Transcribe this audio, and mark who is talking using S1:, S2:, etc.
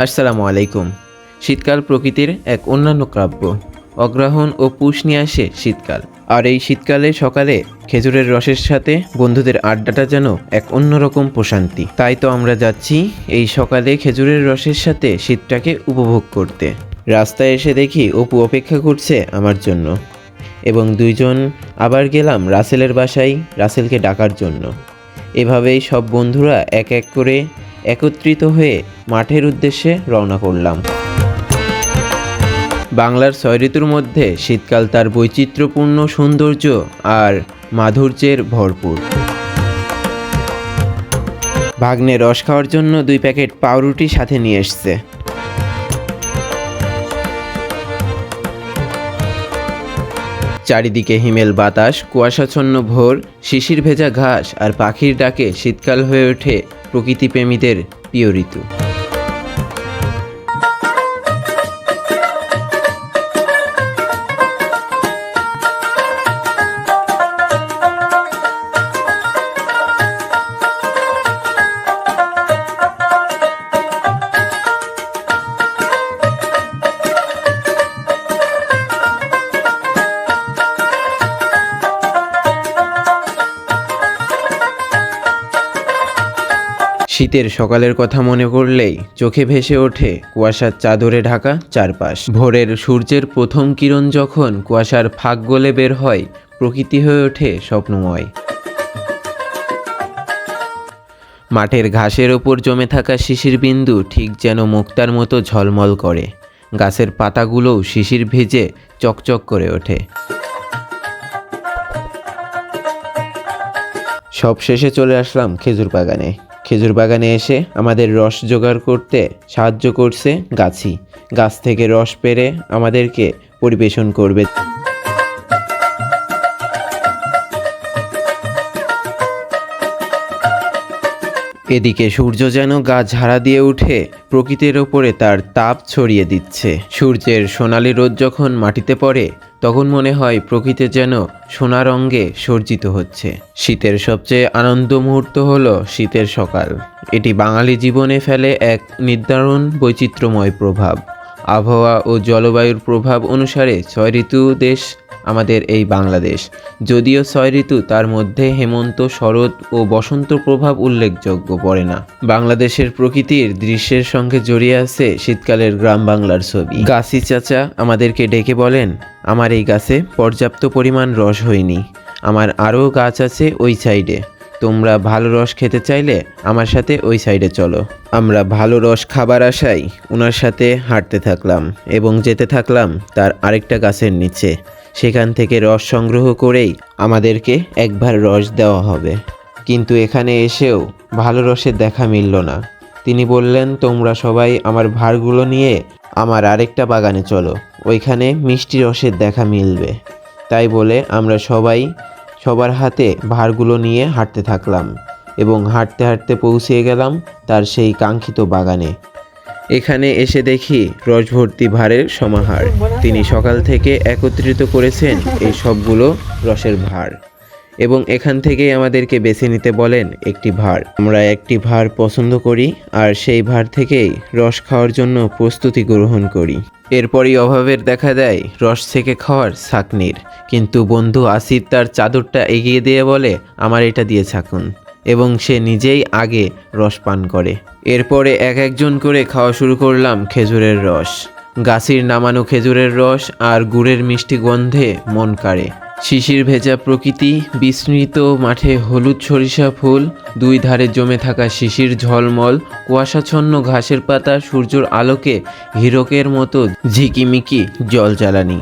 S1: আসসালামু আলাইকুম। শীতকাল প্রকৃতির এক অন্যান্য কাব্য। অগ্রহায়ণ ও পৌষ নিয়ে আসে শীতকাল। আর এই শীতকালে সকালে খেজুরের রসের সাথে বন্ধুদের আড্ডাটা যেন এক অন্যরকম প্রশান্তি। তাই তো আমরা যাচ্ছি এই সকালে খেজুরের রসের সাথে শীতটাকে উপভোগ করতে। রাস্তায় এসে দেখি অপু অপেক্ষা করছে আমার জন্য, এবং দুইজন আবার গেলাম রাসেলের বাসায় রাসেলকে ডাকার জন্য। এভাবেই সব বন্ধুরা এক এক করে একত্রিত হয়ে মাঠের উদ্দেশ্যে রওনা করলাম। বাংলার ৬ ঋতুর মধ্যে শীতকাল তার বৈচিত্র্যপূর্ণ সৌন্দর্য আর মাধুর্যের ভরপুর। ভাগ্নে রস খাওয়ার জন্য ২ প্যাকেট পাউরুটি সাথে নিয়ে এসছে। চারিদিকে হিমেল বাতাস, কুয়াশাচ্ছন্ন ভোর, শিশির ভেজা ঘাস আর পাখির ডাকে শীতকাল হয়ে ওঠে প্রকৃতিপ্রেমীদের প্রিয় ঋতু। শীতের সকালের কথা মনে করলেই চোখে ভেসে ওঠে কুয়াশার চাদরে ঢাকা চারপাশ। ভোরের সূর্যের প্রথম কিরণ যখন কুয়াশার ফাঁক গলে বের হয়, প্রকৃতি হয়ে ওঠে স্বপ্নময়। মাঠের ঘাসের ওপর জমে থাকা শিশির বিন্দু ঠিক যেন মুক্তার মতো ঝলমল করে। গাছের পাতাগুলোও শিশির ভেজে চকচক করে ওঠে। সব শেষে চলে আসলাম খেজুর বাগানে। খেজুর বাগানে এসে আমাদের রস জোগাড় করতে সাহায্য করছে গাছি। গাছ থেকে রস পেড়ে আমাদেরকে পরিবেশন করবে। এদিকে সূর্য যেন গা ঝাড়া দিয়ে উঠে প্রকৃতির ওপরে তার তাপ ছড়িয়ে দিচ্ছে। সূর্যের সোনালি রোদ যখন মাটিতে পড়ে তখন মনে হয় প্রকৃতি যেন সোনা রঙে সজ্জিত হচ্ছে। শীতের সবচেয়ে আনন্দ মুহূর্ত হলো শীতের সকাল। এটি বাঙালি জীবনে ফেলে এক নির্দারুণ বৈচিত্র্যময় প্রভাব। আবহাওয়া ও জলবায়ুর প্রভাব অনুসারে ৬ ঋতু দেশ আমাদের এই বাংলাদেশ। যদিও ৬ ঋতু, তার মধ্যে হেমন্ত, শরৎ ও বসন্ত প্রভাব উল্লেখযোগ্য পড়ে না। বাংলাদেশের প্রকৃতির দৃশ্যের সঙ্গে জড়িয়ে আছে শীতকালের গ্রাম বাংলার ছবি। গাছি চাচা আমাদেরকে ডেকে বলেন, আমার এই গাছে পর্যাপ্ত পরিমাণ রস হয়নি, আমার আরও গাছ আছে ওই সাইডে, তোমরা ভালো রস খেতে চাইলে আমার সাথে ওই সাইডে চলো। আমরা ভালো রস খাবার আশায় ওনার সাথে হাঁটতে থাকলাম এবং যেতে থাকলাম তার আরেকটা গাছের নিচে। সেখান থেকে রস সংগ্রহ করেই আমাদেরকে একবার রস দেওয়া হবে। কিন্তু এখানে এসেও ভালো রসের দেখা মিলল না। তিনি বললেন, তোমরা সবাই আমার ভাঁড়গুলো নিয়ে আমার আরেকটা বাগানে চলো, ওইখানে মিষ্টি রসের দেখা মিলবে। তাই বলে আমরা সবাই সবার হাতে ভাঁড়গুলো নিয়ে হাঁটতে থাকলাম এবং হাঁটতে হাঁটতে পৌঁছে গেলাম তার সেই কাঙ্ক্ষিত বাগানে। এখানে এসে দেখি রস ভর্তি ভাঁড়ের সমাহার। তিনি সকাল থেকে একত্রিত করেছেন এই সবগুলো রসের ভাঁড় এবং এখান থেকেই আমাদেরকে বেছে নিতে বলেন একটি ভাঁড়। আমরা একটি ভাঁড় পছন্দ করি আর সেই ভাঁড় থেকেই রস খাওয়ার জন্য প্রস্তুতি গ্রহণ করি। এরপরই অভাবের দেখা দেয় রস থেকে খাওয়ার ছাঁকনির। কিন্তু বন্ধু আসিফ তার চাদরটা এগিয়ে দিয়ে বলে, আমার এটা দিয়ে ছাকুন, এবং সে নিজেই আগে রস পান করে। এরপরে এক একজন করে খাওয়া শুরু করলাম খেজুরের রস। গাছের নামানো খেজুরের রস আর গুড়ের মিষ্টি গন্ধে মন কাড়ে। শিশির ভেজা প্রকৃতি, বিস্মৃত মাঠে হলুদ সরিষা ফুল, দুই ধারে জমে থাকা শিশির ঝলমল, কুয়াশাচ্ছন্ন ঘাসের পাতা সূর্যের আলোকে হীরকের মতো ঝিকিমিকি জল জ্বালানি।